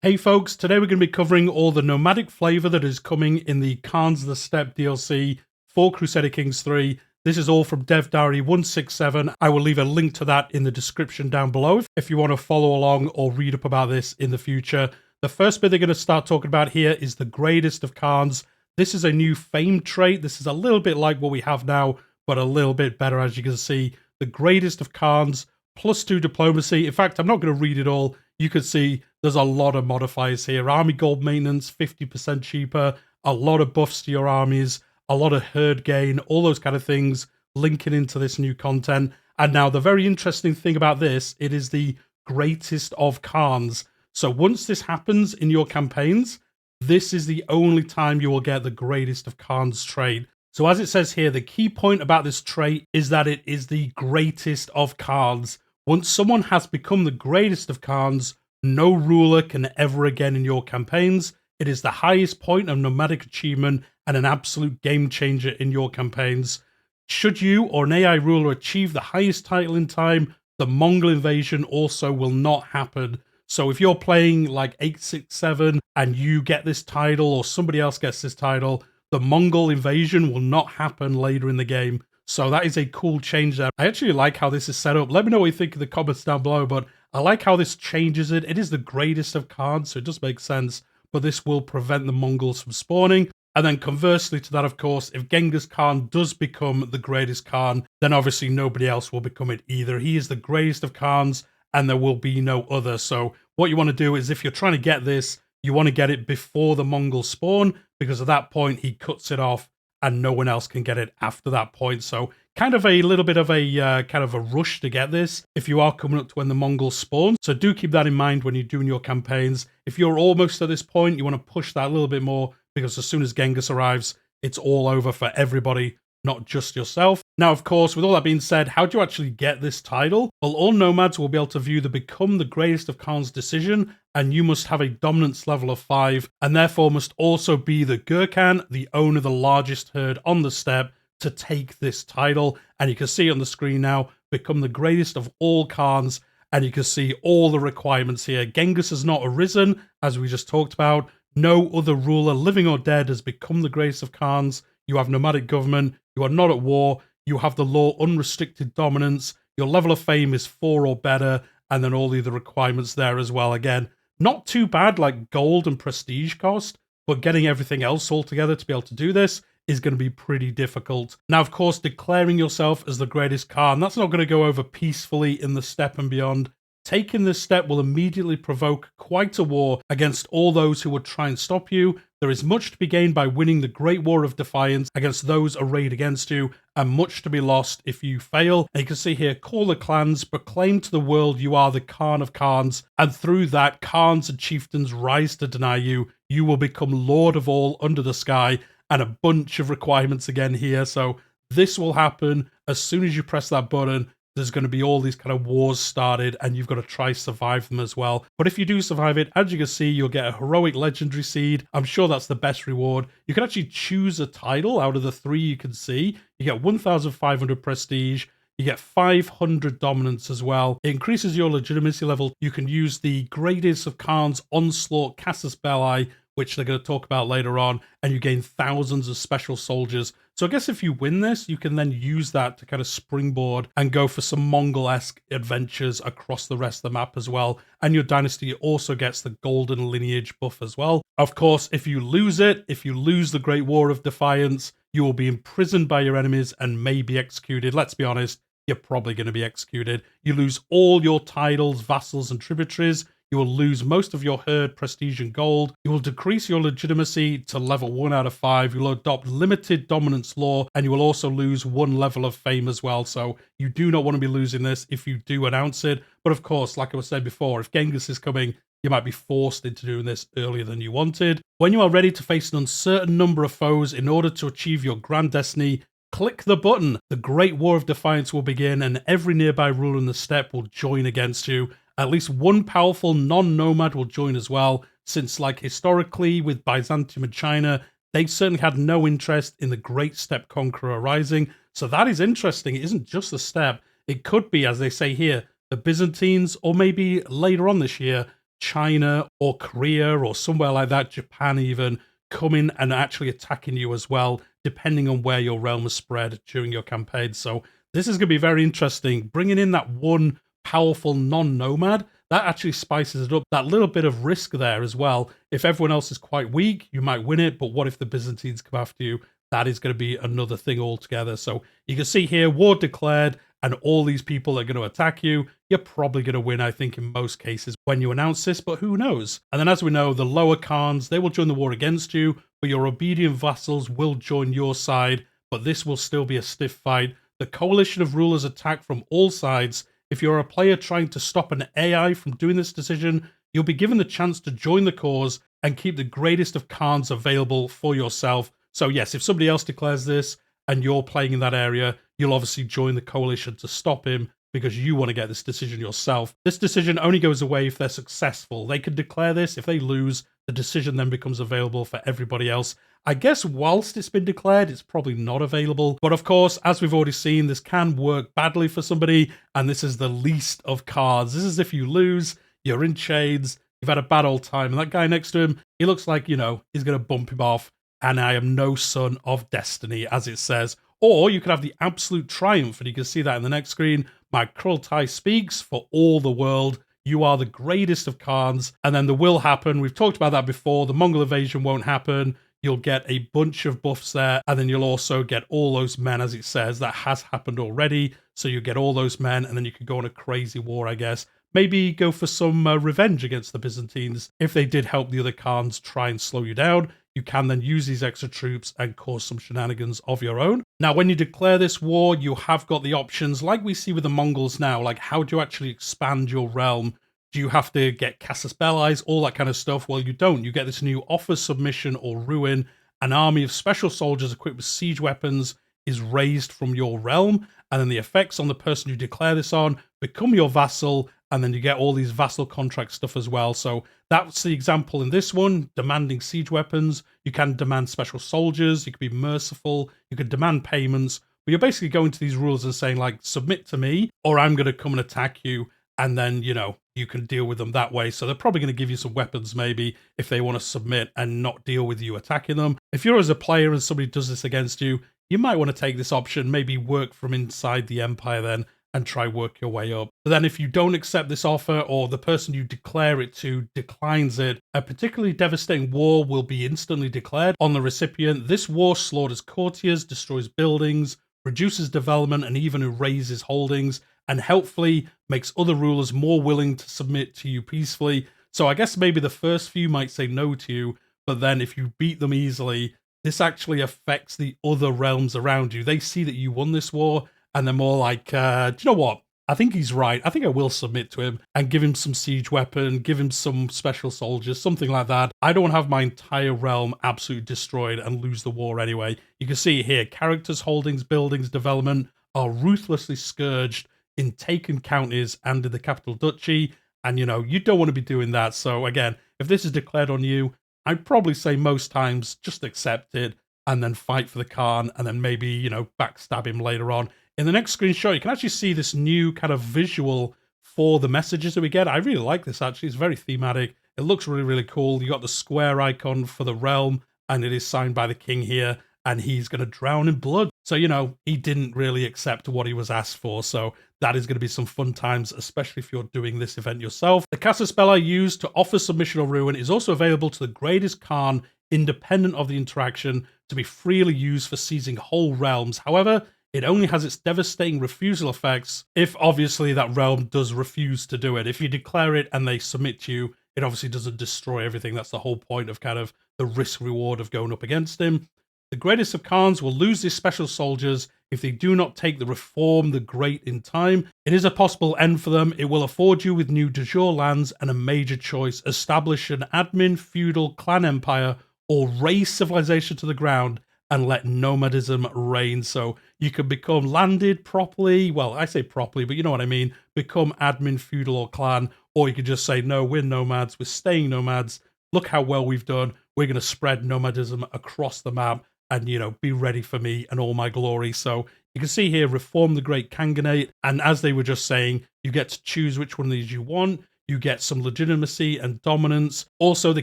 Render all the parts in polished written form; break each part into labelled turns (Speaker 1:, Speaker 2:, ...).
Speaker 1: Hey folks, today we're going to be covering all the nomadic flavor that is coming in the Khans of the Steppe DLC for Crusader Kings 3. This is all from Dev Diary 167. I will leave a link to that in the description down below if you want to follow along or read up about this in the future. The first bit they're going to start talking about here is the greatest of Khans. This is a new fame trait. This is a little bit like what we have now, but a little bit better, as you can see. The greatest of Khans, +2 diplomacy. In fact, I'm not going to read it all. You can see there's a lot of modifiers here. Army gold maintenance, 50% cheaper, a lot of buffs to your armies, a lot of herd gain, all those kind of things linking into this new content. And now the very interesting thing about this, it is the greatest of Khans. So once this happens in your campaigns, this is the only time you will get the greatest of Khans trait. So as it says here, the key point about this trait is that it is the greatest of Khans. Once someone has become the greatest of Khans, no ruler can ever again in your campaigns. It is the highest point of nomadic achievement and an absolute game changer in your campaigns. Should you or an AI ruler achieve the highest title in time, the Mongol invasion also will not happen. So if you're playing like 867 and you get this title or somebody else gets this title, the Mongol invasion will not happen later in the game. So that is a cool change there. I actually like how this is set up. Let me know what you think in the comments down below, but I like how this changes it. It is the greatest of Khans, so it does make sense, but this will prevent the Mongols from spawning. And then conversely to that, of course, if Genghis Khan does become the greatest Khan, then obviously nobody else will become it either. He is the greatest of Khans, and there will be no other. So what you want to do is if you're trying to get this, you want to get it before the Mongols spawn, because at that point he cuts it off and no one else can get it after that point. So kind of a little bit of a rush to get this if you are coming up to when the Mongols spawn. So do keep that in mind when you're doing your campaigns. If you're almost at this point, you want to push that a little bit more, because as soon as Genghis arrives, it's all over for everybody, not just yourself. Now, of course, with all that being said, how do you actually get this title? Well, all nomads will be able to view the Become the Greatest of Khans decision, and you must have a dominance level of 5, and therefore must also be the Gurkhan, the owner of the largest herd on the steppe, to take this title. And you can see on the screen now, Become the Greatest of all Khans, and you can see all the requirements here. Genghis has not arisen, as we just talked about. No other ruler, living or dead, has become the greatest of Khans. You have nomadic government. You are not at war. You have the law unrestricted dominance. Your level of fame is 4 or better. And then all the other requirements there as well. Again, not too bad, like gold and prestige cost, but getting everything else all together to be able to do this is going to be pretty difficult. Now, of course, declaring yourself as the greatest Khan, that's not going to go over peacefully in the steppe and beyond. Taking this step will immediately provoke quite a war against all those who would try and stop you. There is much to be gained by winning the Great War of Defiance against those arrayed against you, and much to be lost if you fail. And you can see here, call the clans, proclaim to the world you are the Khan of Khans, and through that, Khans and chieftains rise to deny you. You will become Lord of all under the sky, and a bunch of requirements again here. So this will happen as soon as you press that button. There's going to be all these kind of wars started, and you've got to try survive them as well. But if you do survive it, as you can see, you'll get a heroic legendary seed. I'm sure that's the best reward. You can actually choose a title out of the 3 you can see. You get 1,500 prestige. You get 500 dominance as well. It increases your legitimacy level. You can use the greatest of Khans onslaught casus belli, which they're going to talk about later on, and you gain thousands of special soldiers. So I guess if you win this, you can then use that to kind of springboard and go for some Mongol-esque adventures across the rest of the map as well. And your dynasty also gets the golden lineage buff as well. Of course, if you lose it, if you lose the Great War of Defiance, you will be imprisoned by your enemies and may be executed. Let's be honest, you're probably going to be executed. You lose all your titles, vassals, and tributaries. You will lose most of your herd, prestige, and gold. You will decrease your legitimacy to level 1 out of 5. You will adopt limited dominance law, and you will also lose 1 level of fame as well. So you do not want to be losing this if you do announce it. But of course, like I was saying before, if Genghis is coming, you might be forced into doing this earlier than you wanted. When you are ready to face an uncertain number of foes in order to achieve your grand destiny, click the button. The Great War of Defiance will begin, and every nearby ruler in the steppe will join against you. At least one powerful non-nomad will join as well, since like historically with Byzantium and China, they certainly had no interest in the Great Steppe Conqueror rising. So that is interesting. It isn't just the steppe. It could be, as they say here, the Byzantines, or maybe later on this year, China or Korea or somewhere like that, Japan even, coming and actually attacking you as well, depending on where your realm is spread during your campaign. So this is going to be very interesting. Bringing in that one powerful non-nomad, that actually spices it up. That little bit of risk there as well. If everyone else is quite weak, you might win it, but what if the Byzantines come after you? That is going to be another thing altogether. So you can see here, war declared, and all these people are going to attack you. You're probably going to win, I think, in most cases when you announce this, but who knows? And then as we know, the lower Khans, they will join the war against you, but your obedient vassals will join your side, but this will still be a stiff fight. The coalition of rulers attack from all sides. If you're a player trying to stop an AI from doing this decision, you'll be given the chance to join the cause and keep the greatest of Khans available for yourself. So yes, if somebody else declares this and you're playing in that area, you'll obviously join the coalition to stop him because you want to get this decision yourself. This decision only goes away if they're successful. They can declare this. If they lose, the decision then becomes available for everybody else. I guess whilst it's been declared, it's probably not available. But of course, as we've already seen, this can work badly for somebody, and this is the least of cards. This is if you lose, you're in chains, you've had a bad old time, and that guy next to him, he looks like, you know, he's going to bump him off, and I am no son of destiny, as it says. Or you could have the absolute triumph, and you can see that in the next screen. My kurultai speaks for all the world. You are the greatest of Khans. And then the will happen. We've talked about that before. The Mongol invasion won't happen. You'll get a bunch of buffs there. And then you'll also get all those men, as it says. That has happened already. So you get all those men, and then you could go on a crazy war, I guess. Maybe go for some revenge against the Byzantines. If they did help the other Khans try and slow you down, you can then use these extra troops and cause some shenanigans of your own. Now, when you declare this war, you have got the options, like we see with the Mongols now, like how do you actually expand your realm? Do you have to get casus belli, all that kind of stuff? Well, you don't. You get this new offer, submission, or ruin. An army of special soldiers equipped with siege weapons is raised from your realm, and then the effects on the person you declare this on become your vassal, and then you get all these vassal contract stuff as well. So that's the example in this one, demanding siege weapons. You can demand special soldiers, you can be merciful, you can demand payments, but you're basically going to these rules and saying, like, submit to me, or I'm going to come and attack you, and then, you know, you can deal with them that way. So they're probably going to give you some weapons maybe if they want to submit and not deal with you attacking them. If you're as a player and somebody does this against you, you might want to take this option, maybe work from inside the empire then, and try work your way up. But then if you don't accept this offer, or the person you declare it to declines it, a particularly devastating war will be instantly declared on the recipient. This war slaughters courtiers, destroys buildings, reduces development, and even erases holdings, and helpfully makes other rulers more willing to submit to you peacefully. So I guess maybe the first few might say no to you, but then if you beat them easily, this actually affects the other realms around you. They see that you won this war, and they're more like, do you know what? I think he's right. I think I will submit to him and give him some siege weapon, give him some special soldiers, something like that. I don't want to have my entire realm absolutely destroyed and lose the war anyway. You can see here, characters, holdings, buildings, development are ruthlessly scourged in taken counties and in the capital duchy. And, you know, you don't want to be doing that. So again, if this is declared on you, I'd probably say most times just accept it and then fight for the Khan and then maybe, you know, backstab him later on. In the next screenshot, you can actually see this new kind of visual for the messages that we get. I really like this, actually. It's very thematic. It looks really, really cool. You got the square icon for the realm, and it is signed by the king here, and he's going to drown in blood. So, you know, he didn't really accept what he was asked for, so that is going to be some fun times, especially if you're doing this event yourself. The casus belli used to offer submission or ruin is also available to the greatest Khan, independent of the interaction, to be freely used for seizing whole realms. However, it only has its devastating refusal effects if obviously that realm does refuse to do it. If you declare it and they submit to you, it obviously doesn't destroy everything. That's the whole point of kind of the risk reward of going up against him. The greatest of Khans will lose these special soldiers if they do not take the reform the great in time. It is a possible end for them. It will afford you with new de jure lands and a major choice. Establish an admin, feudal, clan empire, or raise civilization to the ground and let nomadism reign. So you can become landed properly. Well, I say properly, but you know what I mean. Become admin, feudal, or clan. Or you could just say, no, we're nomads. We're staying nomads. Look how well we've done. We're going to spread nomadism across the map and, you know, be ready for me and all my glory. So you can see here, reform the great Khanganate. And as they were just saying, you get to choose which one of these you want. you get some legitimacy and dominance. Also, the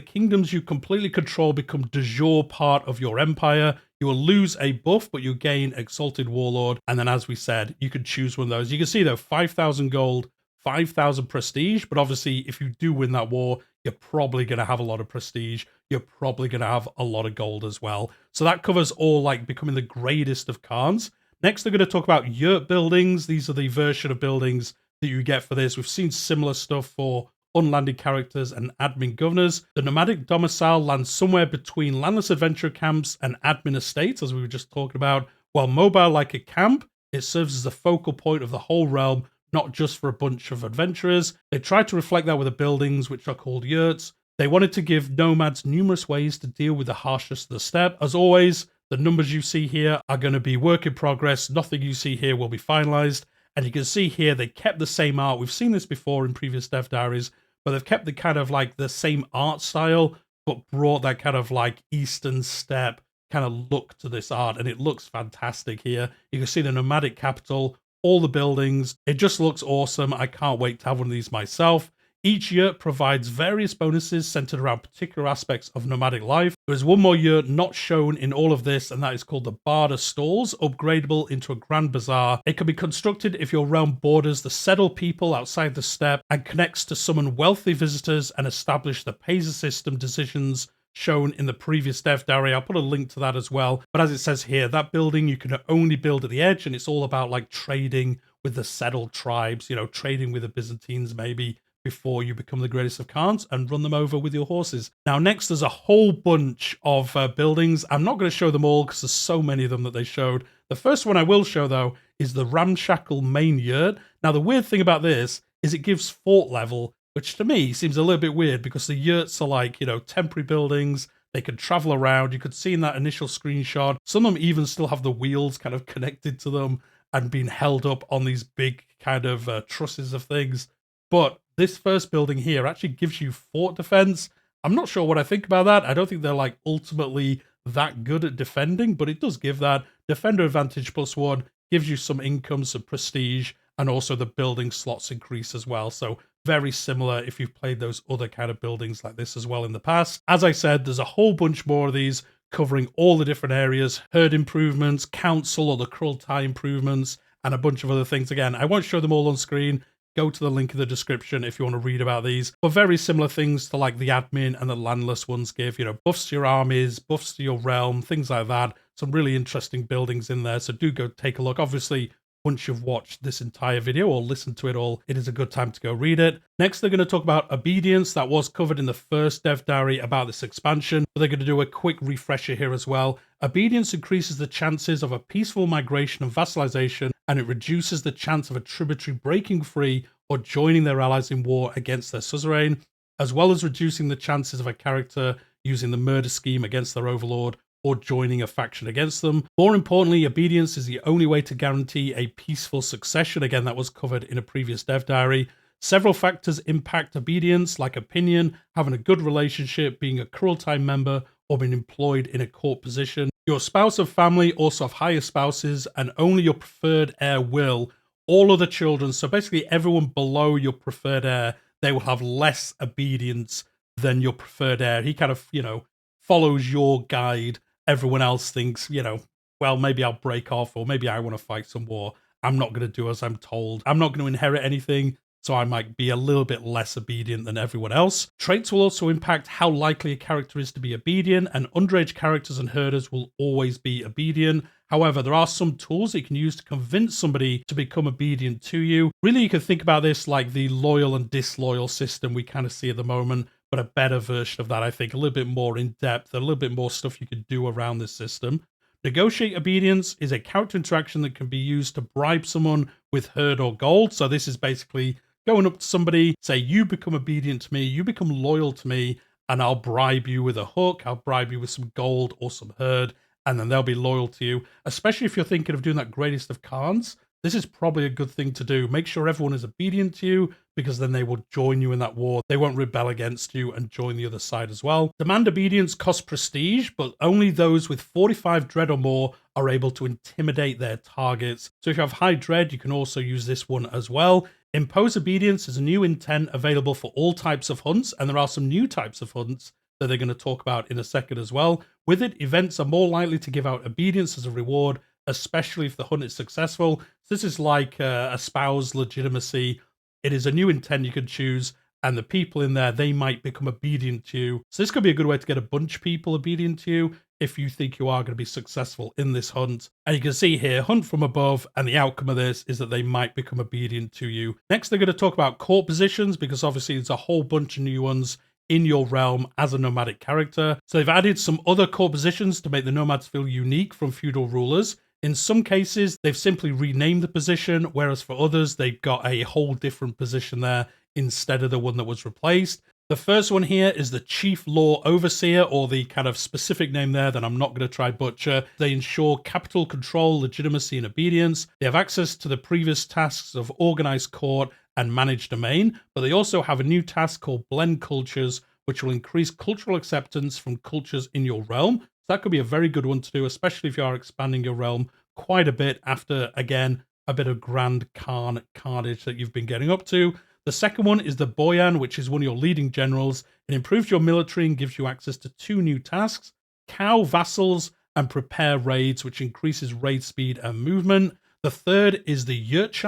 Speaker 1: kingdoms you completely control become de jure part of your empire. You will lose a buff, but you gain Exalted Warlord. And then, as we said, you can choose one of those. You can see, though, 5,000 gold, 5,000 prestige. But obviously, if you do win that war, you're probably going to have a lot of prestige. You're probably going to have a lot of gold as well. So that covers all, like, becoming the greatest of Khans. Next, they're going to talk about yurt buildings. These are the version of buildings that you get for this. We've seen similar stuff for unlanded characters and admin governors. The nomadic domicile lands somewhere between landless adventurer camps and admin estates, as we were just talking about. While mobile like a camp, it serves as a focal point of the whole realm, not just for a bunch of adventurers. They tried to reflect that with the buildings, which are called yurts. They wanted to give nomads numerous ways to deal with the harshness of the steppe. As always, the numbers you see here are going to be work in progress. Nothing you see here will be finalized. And you can see here, they kept the same art. We've seen this before in previous dev diaries, but they've kept the kind of like the same art style, but brought that kind of like Eastern steppe kind of look to this art. And it looks fantastic here. You can see the nomadic capital, all the buildings. It just looks awesome. I can't wait to have one of these myself. Each yurt provides various bonuses centered around particular aspects of nomadic life. There's one more yurt not shown in all of this, and that is called the Barda Stalls, upgradable into a Grand Bazaar. It can be constructed if your realm borders the settled people outside the steppe and connects to summon wealthy visitors and establish the Pesa system decisions shown in the previous dev diary. I'll put a link to that as well. But as it says here, that building you can only build at the edge, and it's all about like trading with the settled tribes, you know, trading with the Byzantines maybe, before you become the greatest of Khans and run them over with your horses. Now, next, there's a whole bunch of buildings. I'm not going to show them all because there's so many of them that they showed. The first one I will show, though, is the Ramshackle main yurt. Now, the weird thing about this is it gives fort level, which to me seems a little bit weird because the yurts are like, you know, temporary buildings. They can travel around. You could see in that initial screenshot, some of them even still have the wheels kind of connected to them and being held up on these big kind of trusses of things. But this first building here actually gives you fort defense. I'm not sure what I think about that. I don't think they're like ultimately that good at defending, but it does give that. Defender advantage +1 gives you some income, some prestige, and also the building slots increase as well. So very similar if you've played those other kind of buildings like this as well in the past. As I said, there's a whole bunch more of these covering all the different areas, herd improvements, council or the kurultai improvements, and a bunch of other things. Again, I won't show them all on screen. Go to the link in the description if you want to read about these. But very similar things to like the admin and the landless ones give, you know, buffs to your armies, buffs to your realm, things like that. Some really interesting buildings in there. So do go take a look. Obviously, once you've watched this entire video or listened to it all, it is a good time to go read it. Next, they're going to talk about obedience. That was covered in the first dev diary about this expansion, but they're going to do a quick refresher here as well. Obedience increases the chances of a peaceful migration and vassalization, and it reduces the chance of a tributary breaking free or joining their allies in war against their suzerain, as well as reducing the chances of a character using the murder scheme against their overlord or joining a faction against them. More importantly, obedience is the only way to guarantee a peaceful succession. Again, that was covered in a previous dev diary. Several factors impact obedience, like opinion, having a good relationship, being a kurultai member, or being employed in a court position. Your spouse or family also have higher spouses, and only your preferred heir will. All other children, so basically everyone below your preferred heir, they will have less obedience than your preferred heir. He kind of, you know, follows your guide. Everyone else thinks, you know, well, maybe I'll break off, or maybe I want to fight some war. I'm not going to do as I'm told. I'm not going to inherit anything, so I might be a little bit less obedient than everyone else. Traits will also impact how likely a character is to be obedient, and underage characters and herders will always be obedient. However, there are some tools that you can use to convince somebody to become obedient to you. Really, you can think about this like the loyal and disloyal system we kind of see at the moment, but a better version of that, I think, a little bit more in depth, a little bit more stuff you could do around this system. Negotiate obedience is a character interaction that can be used to bribe someone with herd or gold. So this is basically going up to somebody, say, you become obedient to me, you become loyal to me, and I'll bribe you with a hook, I'll bribe you with some gold or some herd, and then they'll be loyal to you. Especially if you're thinking of doing that greatest of Khans, this is probably a good thing to do. Make sure everyone is obedient to you, because then they will join you in that war. They won't rebel against you and join the other side as well. Demand obedience costs prestige, but only those with 45 dread or more are able to intimidate their targets. So if you have high dread, you can also use this one as well. Impose obedience is a new intent available for all types of hunts, and there are some new types of hunts that they're going to talk about in a second as well. With it, events are more likely to give out obedience as a reward, especially if the hunt is successful. So this is like espouse legitimacy. It is a new intent you can choose, and the people in there, they might become obedient to you. So this could be a good way to get a bunch of people obedient to you if you think you are going to be successful in this hunt. And you can see here, hunt from above, and the outcome of this is that they might become obedient to you. Next, they're going to talk about court positions, because obviously there's a whole bunch of new ones in your realm as a nomadic character. So they've added some other court positions to make the nomads feel unique from feudal rulers. In some cases, they've simply renamed the position, whereas for others, they've got a whole different position there instead of the one that was replaced. The first one here is the Chief Law Overseer, or the kind of specific name there that I'm not going to try butcher. They ensure capital control, legitimacy, and obedience. They have access to the previous tasks of organized court and managed domain, but they also have a new task called Blend Cultures, which will increase cultural acceptance from cultures in your realm. So that could be a very good one to do, especially if you are expanding your realm quite a bit after, again, a bit of Grand Khan carnage that you've been getting up to. The second one is the Boyan, which is one of your leading generals. It improves your military and gives you access to 2 new tasks, Cow Vassals and Prepare Raids, which increases raid speed and movement. The third is the Yurt,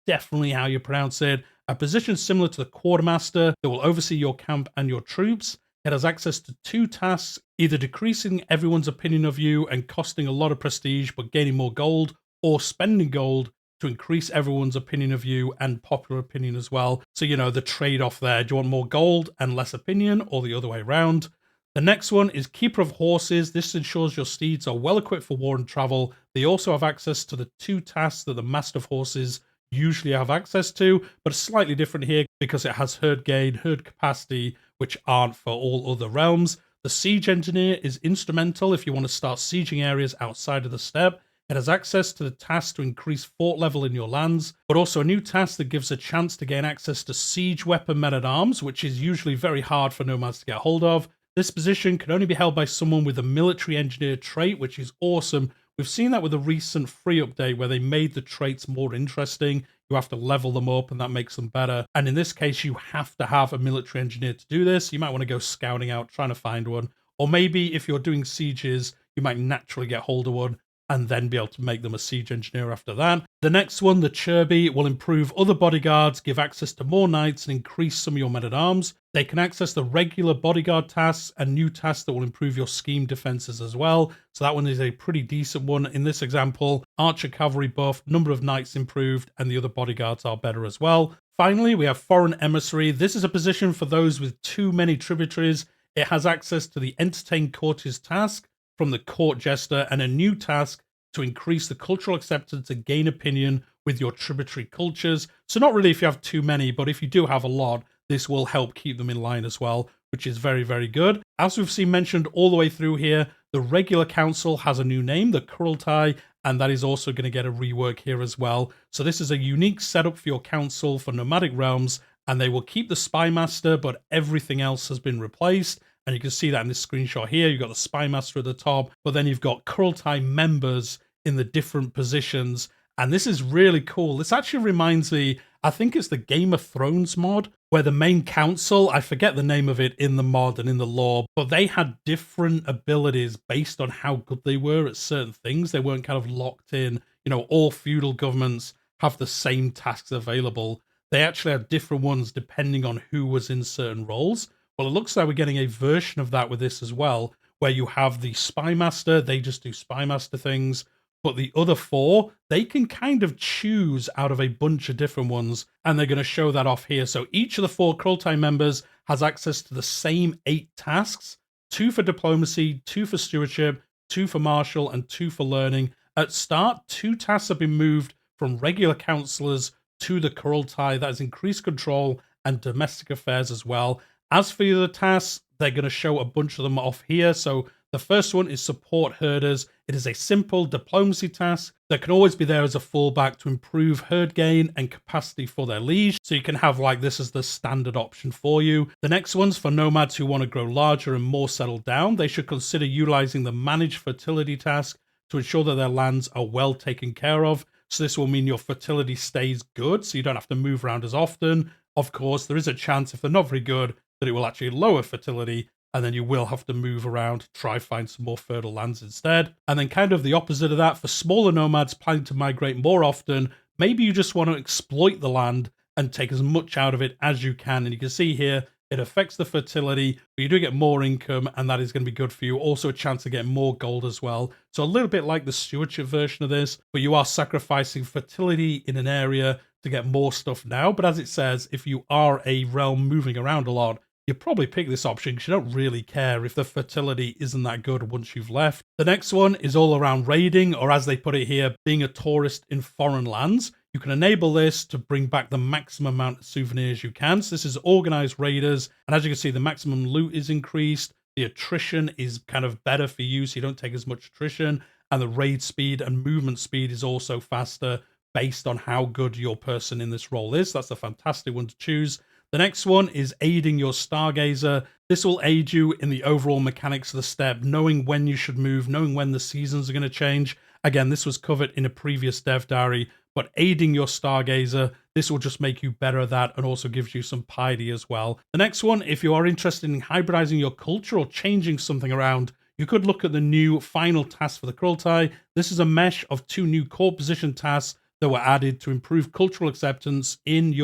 Speaker 1: definitely how you pronounce it, a position similar to the Quartermaster that will oversee your camp and your troops. It has access to 2 tasks, either decreasing everyone's opinion of you and costing a lot of prestige but gaining more gold, or spending gold to increase everyone's opinion of you and popular opinion as well. So, you know, the trade-off there. Do you want more gold and less opinion, or the other way around? The next one is Keeper of Horses. This ensures your steeds are well equipped for war and travel. They also have access to the 2 tasks that the Master of Horses usually have access to, but it's slightly different here because it has herd gain, herd capacity, which aren't for all other realms. The Siege Engineer is instrumental if you want to start sieging areas outside of the steppe. It has access to the task to increase fort level in your lands, but also a new task that gives a chance to gain access to siege weapon men-at-arms, which is usually very hard for nomads to get hold of. This position can only be held by someone with a military engineer trait, which is awesome. We've seen that with a recent free update where they made the traits more interesting. You have to level them up and that makes them better. And in this case, you have to have a military engineer to do this. You might want to go scouting out, trying to find one. Or maybe if you're doing sieges, you might naturally get hold of one and then be able to make them a siege engineer after that. The next one, the Chirby, will improve other bodyguards, give access to more knights, and increase some of your men-at-arms. They can access the regular bodyguard tasks and new tasks that will improve your scheme defenses as well. So that one is a pretty decent one. In this example, archer cavalry buff, number of knights improved, and the other bodyguards are better as well. Finally, we have Foreign Emissary. This is a position for those with too many tributaries. It has access to the Entertain Courtiers task from the Court Jester and a new task to increase the cultural acceptance and gain opinion with your tributary cultures. So not really if you have too many, but if you do have a lot, this will help keep them in line as well, which is very, very good. As we've seen mentioned all the way through here, the regular council has a new name, the kurultai, and that is also going to get a rework here as well. So this is a unique setup for your council for nomadic realms, and they will keep the spy master, but everything else has been replaced. And you can see that in this screenshot here. You've got the spy master at the top, but then you've got kurultai members in the different positions. And this is really cool. This actually reminds me, I think it's the Game of Thrones mod, where the main council, I forget the name of it in the mod and in the lore, but they had different abilities based on how good they were at certain things. They weren't kind of locked in. You know, all feudal governments have the same tasks available. They actually had different ones depending on who was in certain roles. Well, it looks like we're getting a version of that with this as well, where you have the spy master, they just do spy master things, but the other 4, they can kind of choose out of a bunch of different ones, and they're going to show that off here. So each of the 4 kurultai members has access to the same 8 tasks, 2 for diplomacy, 2 for stewardship, 2 for martial, and 2 for learning. At start, 2 tasks have been moved from regular councillors to the kurultai. That has increased control and domestic affairs as well. As for the other tasks, they're going to show a bunch of them off here. So the first one is support herders. It is a simple diplomacy task that can always be there as a fallback to improve herd gain and capacity for their liege. So you can have like this as the standard option for you. The next one's for nomads who want to grow larger and more settled down. They should consider utilizing the managed fertility task to ensure that their lands are well taken care of. So this will mean your fertility stays good, so you don't have to move around as often. Of course, there is a chance if they're not very good that it will actually lower fertility, and then you will have to move around to try find some more fertile lands instead. And then kind of the opposite of that, for smaller nomads planning to migrate more often, maybe you just want to exploit the land and take as much out of it as you can. And you can see here, it affects the fertility, but you do get more income, and that is going to be good for you. Also a chance to get more gold as well. So a little bit like the stewardship version of this, but you are sacrificing fertility in an area to get more stuff now. But as it says, if you are a realm moving around a lot, you probably pick this option because you don't really care if the fertility isn't that good once you've left. The next one is all around raiding, or as they put it here, being a tourist in foreign lands. You can enable this to bring back the maximum amount of souvenirs you can. So this is organized raiders, and as you can see, the maximum loot is increased. The attrition is kind of better for you, so you don't take as much attrition, and the raid speed and movement speed is also faster based on how good your person in this role is. That's a fantastic one to choose. The next one is aiding your stargazer. This will aid you in the overall mechanics of the step, knowing when you should move, knowing when the seasons are going to change. Again, this was covered in a previous dev diary, but aiding your stargazer, this will just make you better at that and also gives you some piety as well. The next one, if you are interested in hybridizing your culture or changing something around, you could look at the new final task for the kurultai. This is a mesh of 2 new court position tasks that were added to improve cultural acceptance in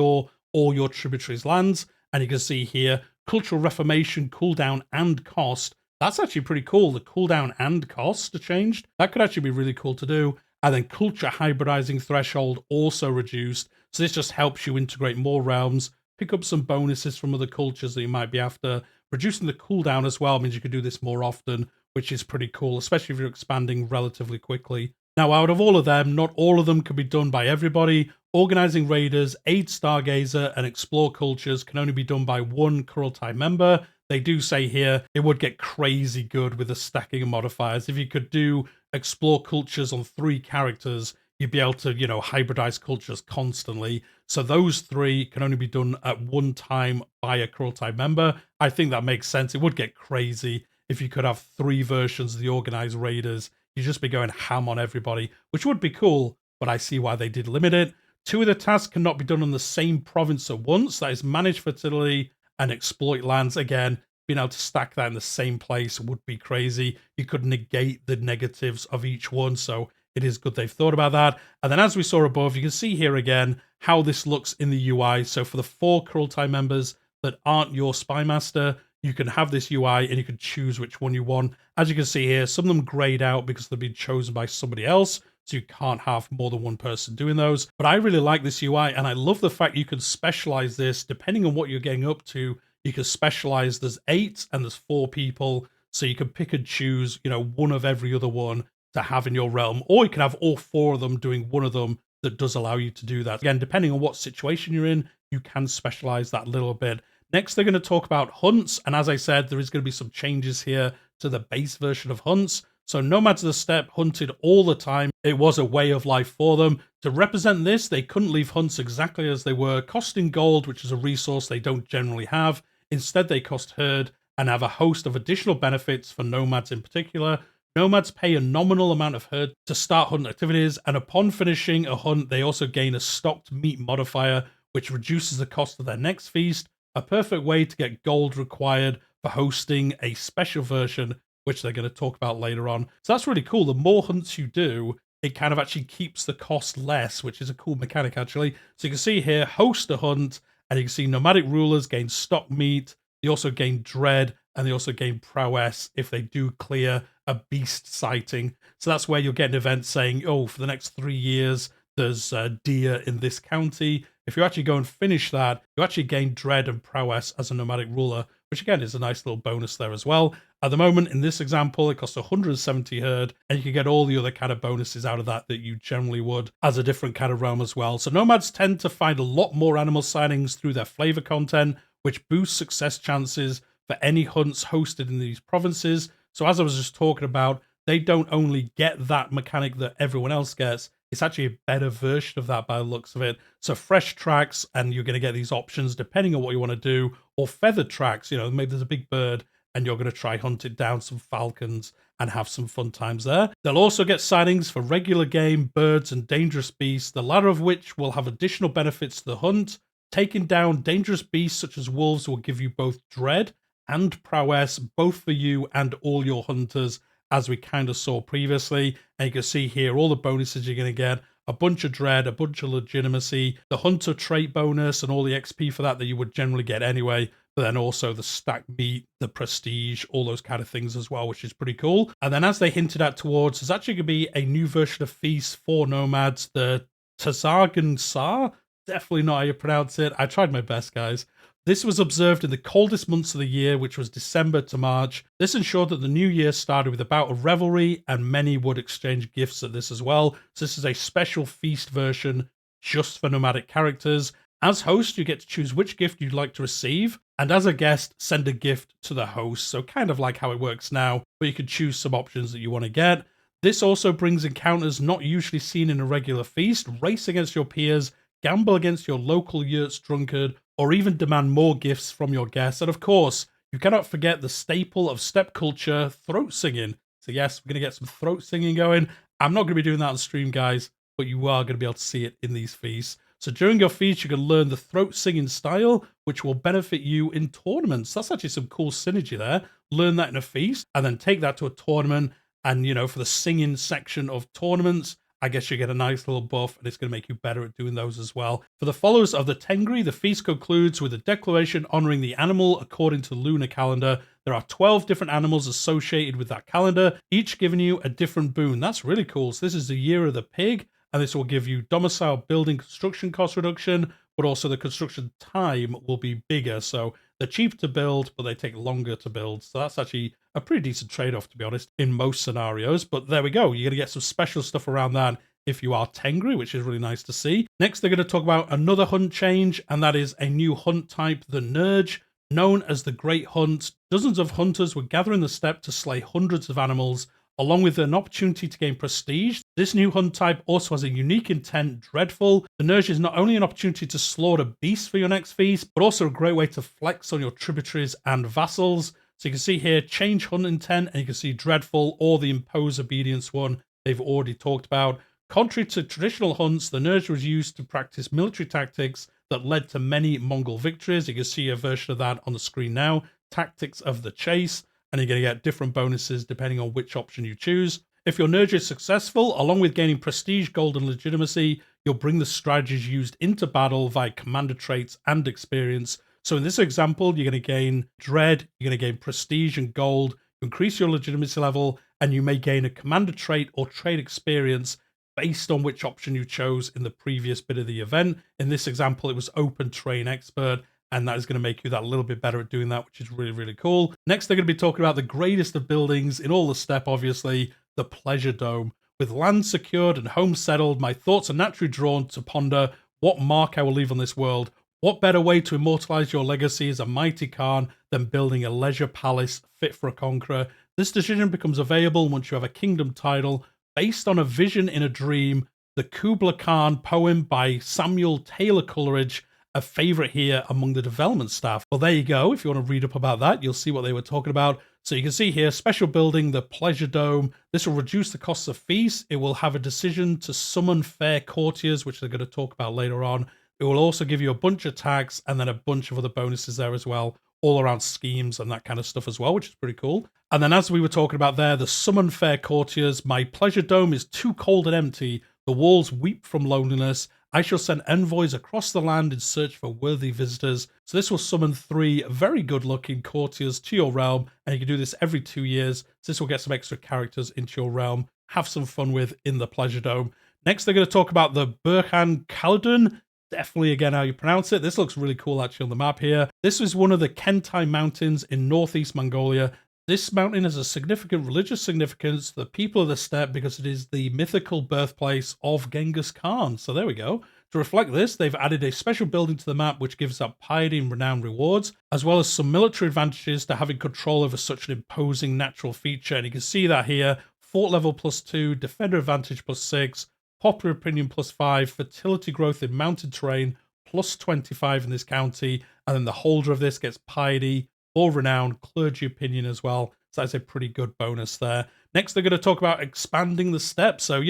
Speaker 1: all your tributaries lands. And you can see here, cultural reformation, cooldown, and cost. That's actually pretty cool. The cooldown and cost are changed. That could actually be really cool to do. And then culture hybridizing threshold also reduced. So this just helps you integrate more realms, pick up some bonuses from other cultures that you might be after. Reducing the cooldown as well means you can do this more often, which is pretty cool, especially if you're expanding relatively quickly. Now, out of all of them, not all of them can be done by everybody. Organizing raiders, aid stargazer, and explore cultures can only be done by 1 kurultai member. They do say here it would get crazy good with the stacking of modifiers. If you could do explore cultures on 3 characters, you'd be able to, hybridize cultures constantly. So those 3 can only be done at one time by a kurultai member. I think that makes sense. It would get crazy if you could have 3 versions of the organized raiders. You'd just be going ham on everybody, which would be cool, but I see why they did limit it. 2 of the tasks cannot be done on the same province at once. That is manage fertility and exploit lands. Again, being able to stack that in the same place would be crazy. You could negate the negatives of each one, so it is good they've thought about that. And then as we saw above, you can see here again how this looks in the UI. So for the 4 kurultai members that aren't your spy master, you can have this UI and you can choose which one you want. As you can see here, some of them grayed out because they've been chosen by somebody else, so you can't have more than one person doing those. But I really like this UI, and I love the fact you can specialize this depending on what you're getting up to. You can specialize. There's 8 and there's 4 people, so you can pick and choose, one of every other one to have in your realm, or you can have all 4 of them doing one of them that does allow you to do that. Again, depending on what situation you're in, you can specialize that a little bit. Next, they're going to talk about hunts, and as I said, there is going to be some changes here to the base version of hunts. So nomads of the steppe hunted all the time. It was a way of life for them. To represent this, they couldn't leave hunts exactly as they were, costing gold, which is a resource they don't generally have. Instead, they cost herd and have a host of additional benefits for nomads in particular. Nomads pay a nominal amount of herd to start hunt activities, and upon finishing a hunt, they also gain a stocked meat modifier, which reduces the cost of their next feast. A perfect way to get gold required for hosting a special version, which they're going to talk about later on. So that's really cool. The more hunts you do, it kind of actually keeps the cost less, which is a cool mechanic actually. So you can see here, host a hunt, and you can see nomadic rulers gain stock meat. They also gain dread, and they also gain prowess if they do clear a beast sighting. So that's where you'll get an event saying, oh, for the next 3 years, there's deer in this county. If you actually go and finish that, you actually gain dread and prowess as a nomadic ruler, which again is a nice little bonus there as well. At the moment, in this example, it costs 170 herd, and you can get all the other kind of bonuses out of that you generally would as a different kind of realm as well. So nomads tend to find a lot more animal sightings through their flavor content, which boosts success chances for any hunts hosted in these provinces. So as I was just talking about, they don't only get that mechanic that everyone else gets, it's actually a better version of that by the looks of it. So fresh tracks, and you're going to get these options depending on what you want to do, or feathered tracks, maybe there's a big bird and you're going to try hunting down some falcons and have some fun times there. They'll also get signings for regular game, birds, and dangerous beasts, the latter of which will have additional benefits to the hunt. Taking down dangerous beasts such as wolves will give you both dread and prowess, both for you and all your hunters, as we kind of saw previously. And you can see here all the bonuses you're going to get. A bunch of dread, a bunch of legitimacy, the hunter trait bonus, and all the XP for that you would generally get anyway. But then also the stacked meat, the prestige, all those kind of things as well, which is pretty cool. And then as they hinted at towards, there's actually going to be a new version of Feast for Nomads, the Tazagan Sa. Definitely not how you pronounce it. I tried my best, guys. This was observed in the coldest months of the year, which was December to March. This ensured that the new year started with a bout of revelry, and many would exchange gifts at this as well. So this is a special feast version just for nomadic characters. As host, you get to choose which gift you'd like to receive, and as a guest, send a gift to the host. So kind of like how it works now, but you can choose some options that you want to get. This also brings encounters not usually seen in a regular feast, race against your peers, gamble against your local yurt's drunkard, or even demand more gifts from your guests. And of course, you cannot forget the staple of steppe culture, throat singing. So yes, we're going to get some throat singing going. I'm not going to be doing that on stream, guys, but you are going to be able to see it in these feasts. So during your feast, you can learn the throat singing style, which will benefit you in tournaments. That's actually some cool synergy there. Learn that in a feast, and then take that to a tournament. And, you know, for the singing section of tournaments, I guess you get a nice little buff, and it's going to make you better at doing those as well. For the followers of the Tengri, the feast concludes with a declaration honoring the animal according to the lunar calendar. There are 12 different animals associated with that calendar, each giving you a different boon. That's really cool. So this is the year of the pig, and this will give you domicile building construction cost reduction, but also the construction time will be bigger. So they're cheap to build, but they take longer to build. So that's actually a pretty decent trade-off, to be honest, in most scenarios. But there we go. You're going to get some special stuff around that if you are Tengri, which is really nice to see. Next, they're going to talk about another hunt change, and that is a new hunt type, the Nurge. Known as the Great Hunt, dozens of hunters would gather in the steppe to slay hundreds of animals, along with an opportunity to gain prestige. This new hunt type also has a unique intent, Dreadful. The Nurge is not only an opportunity to slaughter beasts for your next feast, but also a great way to flex on your tributaries and vassals. So you can see here, change hunt intent, and you can see Dreadful or the Impose Obedience one they've already talked about. Contrary to traditional hunts, the Nurge was used to practice military tactics that led to many Mongol victories. You can see a version of that on the screen now, Tactics of the Chase, and you're going to get different bonuses depending on which option you choose. If your Nurge is successful, along with gaining prestige, gold, and legitimacy, you'll bring the strategies used into battle via commander traits and experience. So in this example, you're going to gain dread, you're going to gain prestige and gold, you increase your legitimacy level, and you may gain a commander trait or trait experience based on which option you chose in the previous bit of the event. In this example, it was Open Terrain Expert, and that is going to make you that little bit better at doing that, which is really, really cool. Next, they're going to be talking about the greatest of buildings in all the steppe, obviously, the Pleasure Dome. With land secured and home settled, my thoughts are naturally drawn to ponder what mark I will leave on this world. What better way to immortalize your legacy as a mighty Khan than building a leisure palace fit for a conqueror? This decision becomes available once you have a kingdom title based on a vision in a dream, the Kubla Khan poem by Samuel Taylor Coleridge, a favorite here among the development staff. Well, there you go. If you want to read up about that, you'll see what they were talking about. So you can see here, special building, the Pleasure Dome. This will reduce the costs of feasts. It will have a decision to summon fair courtiers, which they're going to talk about later on. It will also give you a bunch of tags and then a bunch of other bonuses there as well, all around schemes and that kind of stuff as well, which is pretty cool. And then as we were talking about there, the summon fair courtiers. My Pleasure Dome is too cold and empty. The walls weep from loneliness. I shall send envoys across the land in search for worthy visitors. So this will summon 3 very good looking courtiers to your realm, and you can do this every 2 years. So this will get some extra characters into your realm. Have some fun with in the Pleasure Dome. Next, they're going to talk about the Burhan Khaldun. Definitely, again, how you pronounce it. This looks really cool, actually, on the map here. This is one of the Kentai Mountains in northeast Mongolia. This mountain has a significant religious significance to the people of the steppe because it is the mythical birthplace of Genghis Khan. So there we go. To reflect this, they've added a special building to the map which gives up piety and renown rewards, as well as some military advantages to having control over such an imposing natural feature. And you can see that here, fort level +2, defender advantage +6, popular opinion +5, fertility growth in mountain terrain +25 in this county, and then the holder of this gets piety, for renown, clergy opinion as well. So that's a pretty good bonus there. Next, they're going to talk about expanding the steppe. So,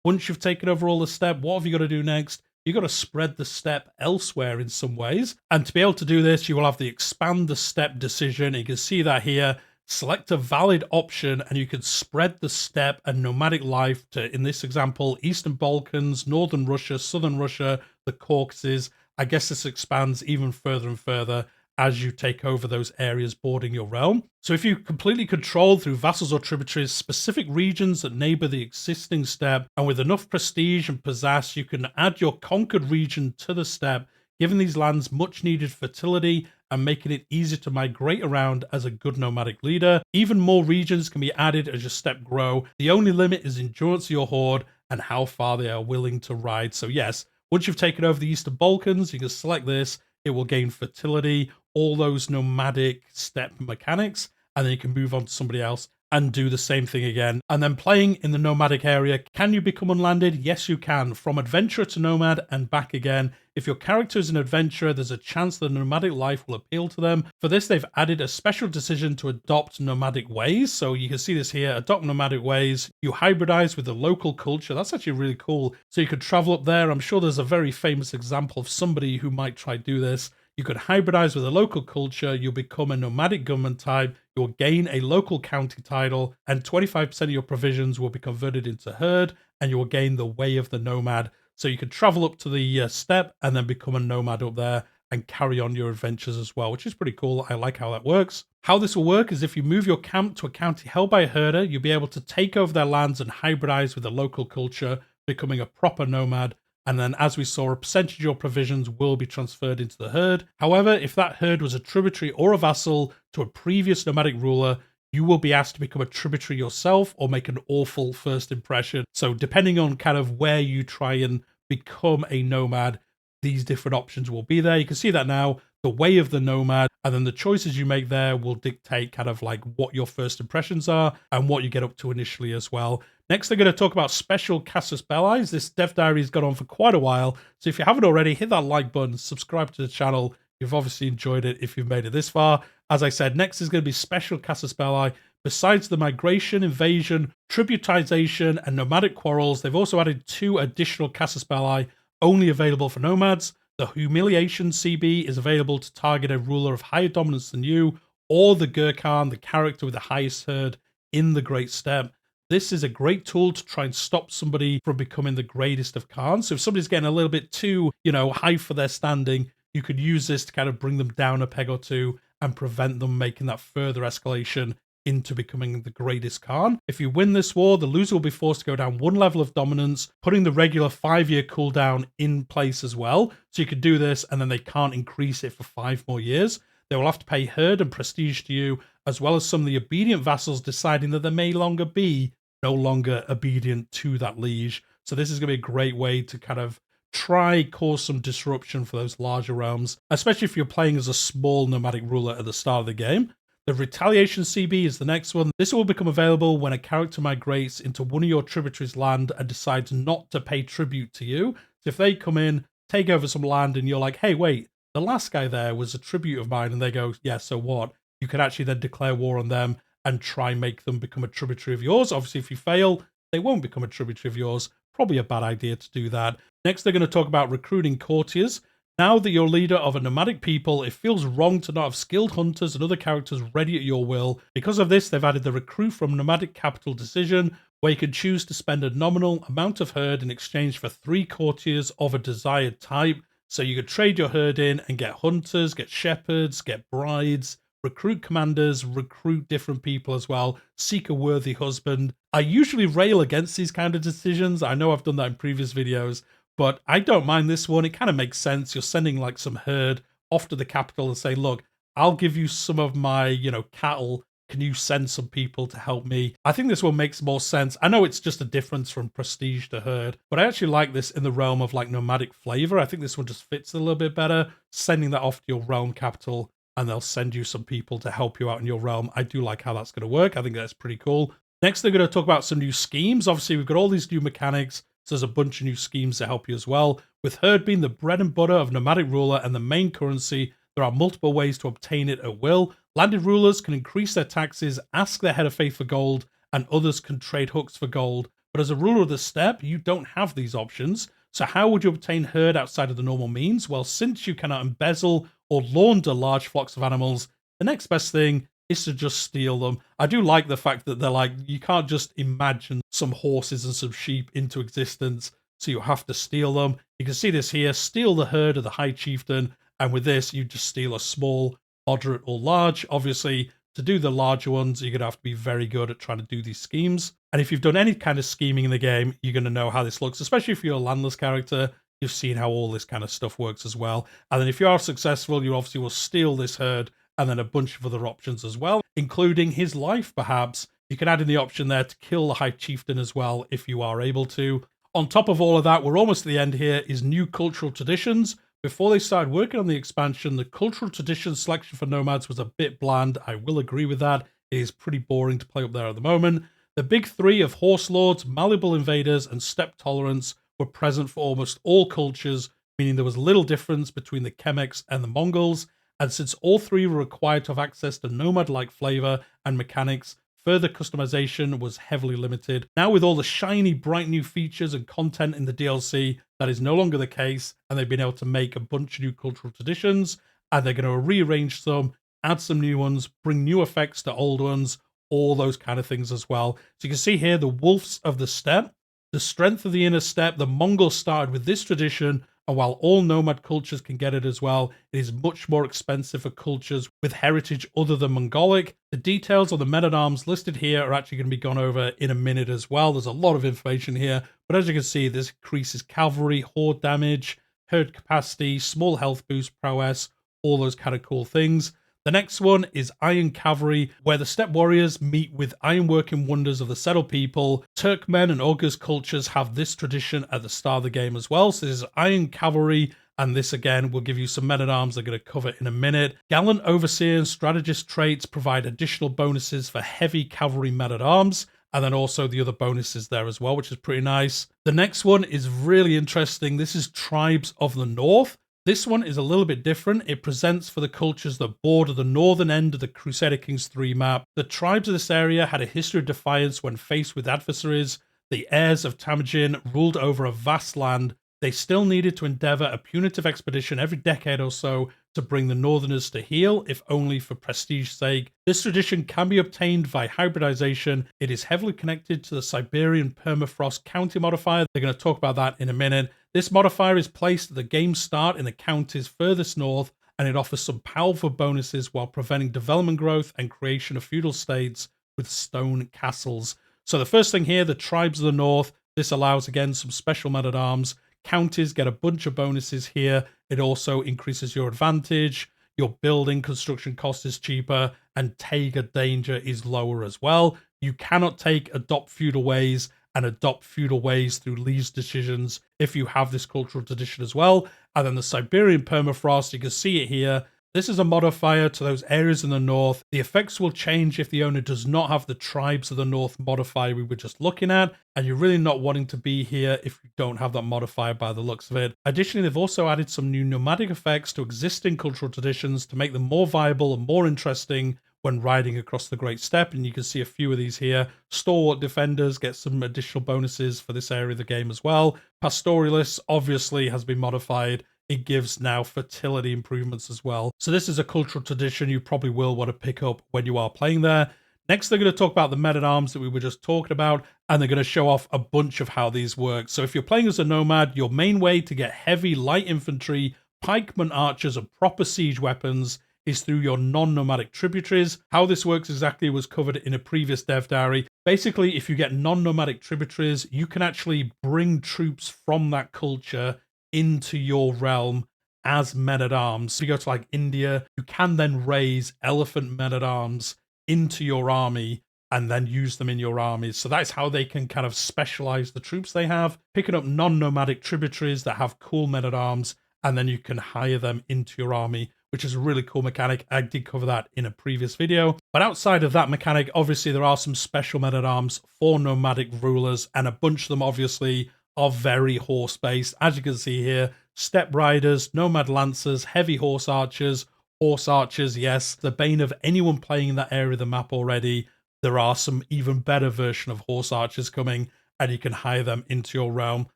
Speaker 1: once you've taken over all the steppe, what have you got to do next? You've got to spread the steppe elsewhere in some ways. And to be able to do this, you will have the expand the steppe decision. You can see that here. Select a valid option and you can spread the steppe and nomadic life to, in this example, Eastern Balkans, Northern Russia, Southern Russia, the Caucasus. I guess this expands even further and further as you take over those areas bordering your realm. So if you completely control through vassals or tributaries specific regions that neighbor the existing steppe, and with enough prestige and pizzazz, you can add your conquered region to the steppe, giving these lands much needed fertility and making it easier to migrate around as a good nomadic leader. Even more regions can be added as your steppe grow. The only limit is endurance of your horde and how far they are willing to ride. So yes, once you've taken over the Eastern Balkans, you can select this. It will gain fertility, all those nomadic steppe mechanics, and then you can move on to somebody else and do the same thing again. And then playing in the nomadic area, can you become unlanded? Yes, you can. From adventurer to nomad and back again. If your character is an adventurer, there's a chance the nomadic life will appeal to them. For this, they've added a special decision to adopt nomadic ways. So you can see this here, adopt nomadic ways. You hybridize with the local culture. That's actually really cool. So you could travel up there. I'm sure there's a very famous example of somebody who might try to do this. You could hybridize with a local culture, you'll become a nomadic government type, you'll gain a local county title, and 25% of your provisions will be converted into herd, and you will gain the way of the nomad. So you could travel up to the steppe and then become a nomad up there and carry on your adventures as well, which is pretty cool. I like how that works. How this will work is if you move your camp to a county held by a herder, you'll be able to take over their lands and hybridize with the local culture, becoming a proper nomad. And then, as we saw, a percentage of your provisions will be transferred into the herd. However, if that herd was a tributary or a vassal to a previous nomadic ruler, you will be asked to become a tributary yourself or make an awful first impression. So depending on kind of where you try and become a nomad, these different options will be there. You can see that now, the way of the nomad, and then the choices you make there will dictate kind of like what your first impressions are and what you get up to initially as well. Next, they're going to talk about special casus belli. This dev diary has gone on for quite a while. So if you haven't already, hit that like button, subscribe to the channel. You've obviously enjoyed it if you've made it this far. As I said, next is going to be special casus belli. Besides the migration, invasion, tributization, and nomadic quarrels, they've also added 2 additional casus belli only available for nomads. The humiliation CB is available to target a ruler of higher dominance than you, or the Gurkhan, the character with the highest herd in the Great Steppe. This is a great tool to try and stop somebody from becoming the greatest of Khans. So if somebody's getting a little bit too, high for their standing, you could use this to kind of bring them down a peg or two and prevent them making that further escalation into becoming the greatest Khan. If you win this war, the loser will be forced to go down 1 level of dominance, putting the regular 5-year cooldown in place as well. So you could do this and then they can't increase it for 5 more years. They will have to pay herd and prestige to you, as well as some of the obedient vassals deciding that they may no longer obedient to that liege. So this is going to be a great way to kind of try cause some disruption for those larger realms, especially if you're playing as a small nomadic ruler at the start of the game. The retaliation CB is the next one. This will become available when a character migrates into one of your tributaries' land and decides not to pay tribute to you. So if they come in, take over some land, and you're like, hey, wait, the last guy there was a tribute of mine, and they go, yeah, so what? You can actually then declare war on them and try and make them become a tributary of yours. Obviously, if you fail, they won't become a tributary of yours. Probably a bad idea to do that. Next, they're going to talk about recruiting courtiers. Now that you're leader of a nomadic people, it feels wrong to not have skilled hunters and other characters ready at your will. Because of this, they've added the recruit from nomadic capital decision, where you can choose to spend a nominal amount of herd in exchange for 3 courtiers of a desired type. So you could trade your herd in and get hunters, get shepherds, get brides, recruit commanders, recruit different people as well, seek a worthy husband. I usually rail against these kind of decisions. I know I've done that in previous videos, but I don't mind this one. It kind of makes sense. You're sending like some herd off to the capital and say, look, I'll give you some of my, cattle. Can you send some people to help me? I think this one makes more sense. I know it's just a difference from prestige to herd, but I actually like this in the realm of like nomadic flavor. I think this one just fits a little bit better. Sending that off to your realm capital and they'll send you some people to help you out in your realm. I do like how that's going to work. I think that's pretty cool. Next, they're going to talk about some new schemes. Obviously, we've got all these new mechanics. So there's a bunch of new schemes to help you as well. With herd being the bread and butter of nomadic ruler and the main currency, There are multiple ways to obtain it at will. Landed rulers can increase their taxes, ask their head of faith for gold, and others can trade hooks for gold. But as a ruler of the steppe, you don't have these options. So how would you obtain herd outside of the normal means? Well, since you cannot embezzle or launder large flocks of animals, the next best thing is to just steal them. I do like the fact that they're like, you can't just imagine some horses and some sheep into existence, so you have to steal them. You can see this here, steal the herd of the high chieftain, and with this, you just steal a small, moderate, or large. Obviously, to do the larger ones, you're going to have to be very good at trying to do these schemes. And if you've done any kind of scheming in the game, you're going to know how this looks, especially if you're a landless character. You've seen how all this kind of stuff works as well. And then if you are successful, you obviously will steal this herd and then a bunch of other options as well, including his life, perhaps. You can add in the option there to kill the high chieftain as well, if you are able to. On top of all of that, we're almost at the end here, is new cultural traditions. Before they started working on the expansion, the cultural traditions selection for nomads was a bit bland. I will agree with that. It is pretty boring to play up there at the moment. The big three of horse lords, malleable invaders, and steppe tolerance were present for almost all cultures, meaning there was little difference between the Kemeks and the Mongols. And since all three were required to have access to nomad-like flavor and mechanics, further customization was heavily limited. Now with all the shiny, bright new features and content in the DLC, that is no longer the case, and they've been able to make a bunch of new cultural traditions, and they're going to rearrange some, add some new ones, bring new effects to old ones, all those kind of things as well. So you can see here the wolves of the steppe, the strength of the inner steppe. The Mongols started with this tradition, and while all nomad cultures can get it as well, it is much more expensive for cultures with heritage other than Mongolic. The details on the men-at-arms listed here are actually going to be gone over in a minute as well. There's a lot of information here, but as you can see, this increases cavalry, horde damage, herd capacity, small health boost, prowess, all those kind of cool things. The next one is Iron Cavalry, where the steppe warriors meet with ironworking wonders of the settled people. Turkmen and Oghuz cultures have this tradition at the start of the game as well. So this is Iron Cavalry, and this again will give you some men-at-arms they're going to cover in a minute. Gallant Overseer and Strategist traits provide additional bonuses for heavy cavalry men-at-arms, and then also the other bonuses there as well, which is pretty nice. The next one is really interesting. This is Tribes of the North. This one is a little bit different. It presents for the cultures that border the northern end of the Crusader Kings 3 map. The tribes of this area had a history of defiance when faced with adversaries. The heirs of Temujin ruled over a vast land. They still needed to endeavor a punitive expedition every decade or so to bring the northerners to heel, if only for prestige's sake. This tradition can be obtained by hybridization. It is heavily connected to the Siberian permafrost county modifier. They're going to talk about that in a minute. This modifier is placed at the game's start in the counties furthest north, and it offers some powerful bonuses while preventing development growth and creation of feudal states with stone castles. So the first thing here, the Tribes of the North. This allows, again, some special men-at-arms. Counties get a bunch of bonuses here. It also increases your advantage. Your building construction cost is cheaper, and Taiga danger is lower as well. You cannot take adopt feudal ways and adopt feudal ways through liege decisions if you have this cultural tradition as well. And then the Siberian permafrost, you can see it here. This is a modifier to those areas in the north. The effects will change if the owner does not have the Tribes of the North modifier we were just looking at, and you're really not wanting to be here if you don't have that modifier by the looks of it. Additionally, they've also added some new nomadic effects to existing cultural traditions to make them more viable and more interesting when riding across the Great Steppe, and you can see a few of these here. Stalwart Defenders get some additional bonuses for this area of the game as well. Pastoralists obviously has been modified. It gives now fertility improvements as well. So this is a cultural tradition you probably will want to pick up when you are playing there. Next, they're going to talk about the men-at-arms that we were just talking about, and they're going to show off a bunch of how these work. So if you're playing as a nomad, your main way to get heavy light infantry, pikemen, archers, and proper siege weapons is through your non-nomadic tributaries. How this works exactly was covered in a previous dev diary. Basically, if you get non-nomadic tributaries, you can actually bring troops from that culture into your realm as men-at-arms. So you go to like India, you can then raise elephant men-at-arms into your army and then use them in your armies. So that's how they can kind of specialize the troops they have, picking up non-nomadic tributaries that have cool men-at-arms, and then you can hire them into your army, which is a really cool mechanic. I did cover that in a previous video. But outside of that mechanic, obviously there are some special men-at-arms for nomadic rulers, and a bunch of them obviously are very horse-based. As you can see here, steppe riders, nomad lancers, heavy horse archers, Horse archers, yes, the bane of anyone playing in that area of the map already. There are some even better version of horse archers coming, and you can hire them into your realm.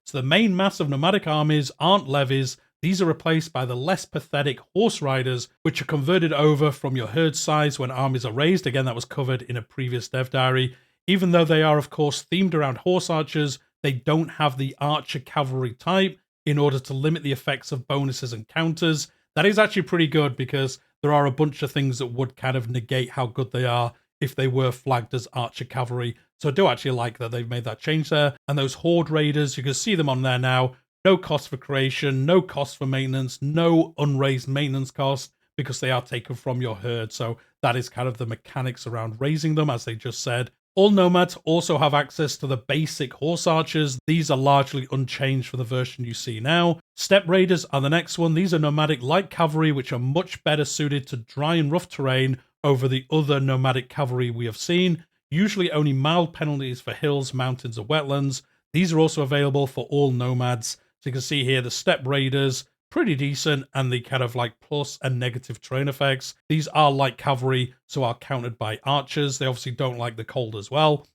Speaker 1: So the main mass of nomadic armies aren't levies. These are replaced by the less pathetic horse riders, which are converted over from your herd size when armies are raised. Again, that was covered in a previous dev diary. Even though they are, of course, themed around horse archers, they don't have the archer cavalry type in order to limit the effects of bonuses and counters. That is actually pretty good because there are a bunch of things that would kind of negate how good they are if they were flagged as archer cavalry. So I do actually like that they've made that change there. And those horde raiders, you can see them on there now. No cost for creation, no cost for maintenance, no unraised maintenance cost because they are taken from your herd. So that is kind of the mechanics around raising them, as they just said. All nomads also have access to the basic horse archers. These are largely unchanged for the version you see now. Steppe raiders are the next one. These are nomadic light cavalry, which are much better suited to dry and rough terrain over the other nomadic cavalry we have seen. Usually only mild penalties for hills, mountains, or wetlands. These are also available for all nomads. So you can see here the steppe raiders, pretty decent, and the kind of like plus and negative terrain effects. These are light cavalry, so are countered by archers. They obviously don't like the cold as well.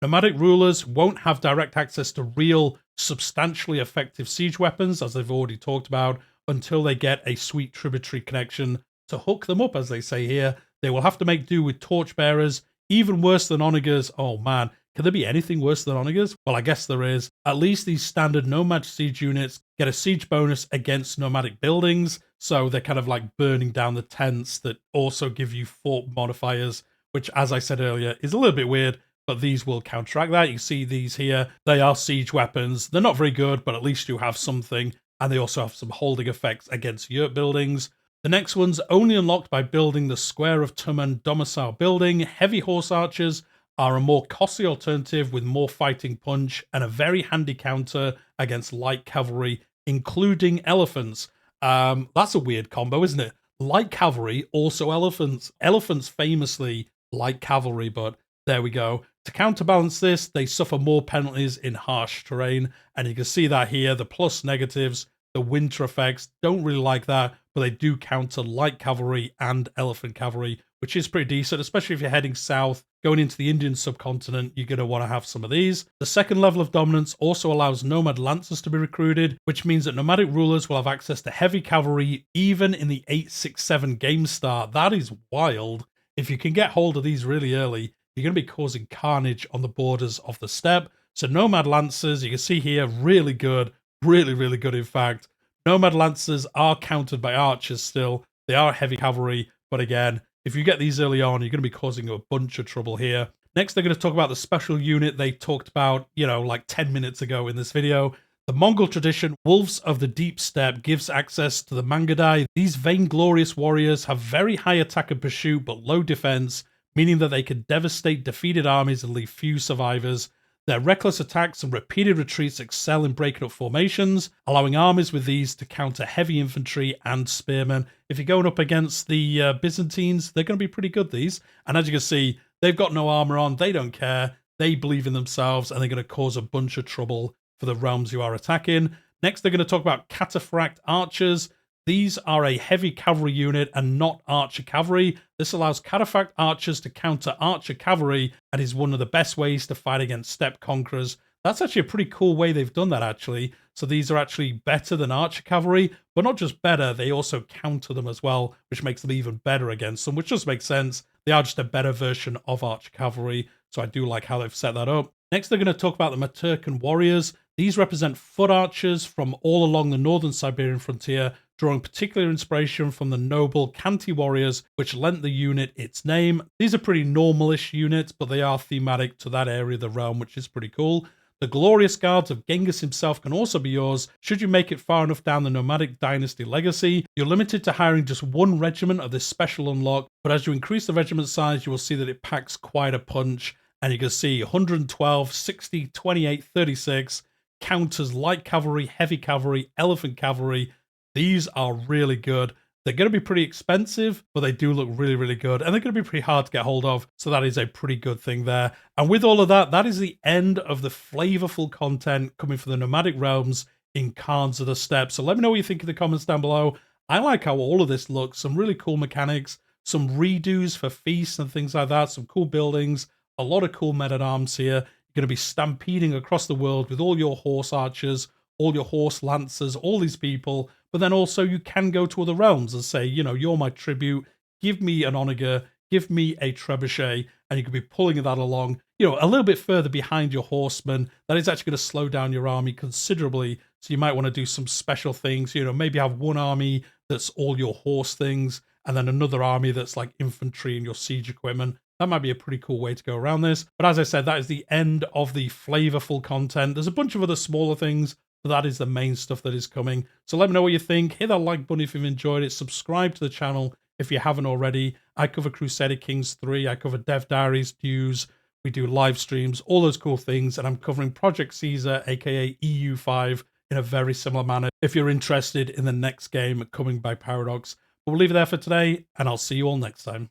Speaker 1: Nomadic rulers won't have direct access to real, substantially effective siege weapons, as they've already talked about, until they get a sweet tributary connection to hook them up, as they say here. They will have to make do with torchbearers, even worse than onagers. Oh man, can there be anything worse than onagers? Well, I guess there is. At least these standard nomad siege units get a siege bonus against nomadic buildings, so they're kind of like burning down the tents that also give you fort modifiers, which, as I said earlier, is a little bit weird, but these will counteract that. You see these here. They are siege weapons. They're not very good, but at least you have something, and they also have some holding effects against yurt buildings. The next one's only unlocked by building the Square of Tumen domicile building. Heavy horse archers are a more costly alternative with more fighting punch and a very handy counter against light cavalry, including elephants. That's a weird combo, isn't it? Light cavalry, also elephants. Elephants famously light cavalry, but there we go. To counterbalance this, they suffer more penalties in harsh terrain, and you can see that here. The plus negatives, the winter effects, don't really like that, but they do counter light cavalry and elephant cavalry, which is pretty decent, especially if you're heading south, going into the Indian subcontinent. You're going to want to have some of these. The second level of dominance also allows nomad lancers to be recruited, which means that nomadic rulers will have access to heavy cavalry even in the 867 game start. That is wild. If you can get hold of these really early, you're going to be causing carnage on the borders of the steppe. So nomad lancers, you can see here, really good. Really, really good, in fact. Nomad lancers are countered by archers still. They are heavy cavalry, but again, if you get these early on, you're going to be causing a bunch of trouble here. Next, they're going to talk about the special unit they talked about, like 10 minutes ago in this video. The Mongol tradition, Wolves of the Deep Steppe, gives access to the Mangadai. These vainglorious warriors have very high attack and pursuit, but low defense, meaning that they can devastate defeated armies and leave few survivors. Their reckless attacks and repeated retreats excel in breaking up formations, allowing armies with these to counter heavy infantry and spearmen. If you're going up against the Byzantines, they're going to be pretty good, these. And as you can see, they've got no armor on, they don't care, they believe in themselves, and they're going to cause a bunch of trouble for the realms you are attacking. Next, they're going to talk about cataphract archers. These are a heavy cavalry unit and not archer cavalry. This allows cataphract archers to counter archer cavalry and is one of the best ways to fight against steppe conquerors. That's actually a pretty cool way they've done that, actually. So these are actually better than archer cavalry, but not just better, they also counter them as well, which makes them even better against them, which just makes sense. They are just a better version of archer cavalry, so I do like how they've set that up. Next, they're going to talk about the Maturkan warriors. These represent foot archers from all along the northern Siberian frontier, drawing particular inspiration from the noble Khanty warriors, which lent the unit its name. These are pretty normalish units, but they are thematic to that area of the realm, which is pretty cool. The glorious guards of Genghis himself can also be yours, should you make it far enough down the nomadic dynasty legacy. You're limited to hiring just one regiment of this special unlock, but as you increase the regiment size, you will see that it packs quite a punch, and you can see 112, 60, 28, 36, counters light cavalry, heavy cavalry, elephant cavalry. These are really good. They're going to be pretty expensive, but they do look really, really good. And they're going to be pretty hard to get hold of. So that is a pretty good thing there. And with all of that, that is the end of the flavorful content coming from the nomadic realms in Khans of the Steppe. So let me know what you think in the comments down below. I like how all of this looks. Some really cool mechanics, some redos for feasts and things like that, some cool buildings, a lot of cool men-at-arms here. You're going to be stampeding across the world with all your horse archers, all your horse lancers, all these people. But then also you can go to other realms and say, you know, you're my tribute, give me an onager, give me a trebuchet, and you could be pulling that along, you know, a little bit further behind your horsemen. That is actually going to slow down your army considerably. So you might want to do some special things, you know, maybe have one army that's all your horse things, and then another army that's like infantry and your siege equipment. That might be a pretty cool way to go around this. But as I said, that is the end of the flavorful content. There's a bunch of other smaller things, but that is the main stuff that is coming. So let me know what you think. Hit that like button if you've enjoyed it. Subscribe to the channel if you haven't already. I cover Crusader Kings 3. I cover Dev Diaries, news. We do live streams, all those cool things. And I'm covering Project Caesar, aka EU5, in a very similar manner if you're interested in the next game coming by Paradox. But we'll leave it there for today, and I'll see you all next time.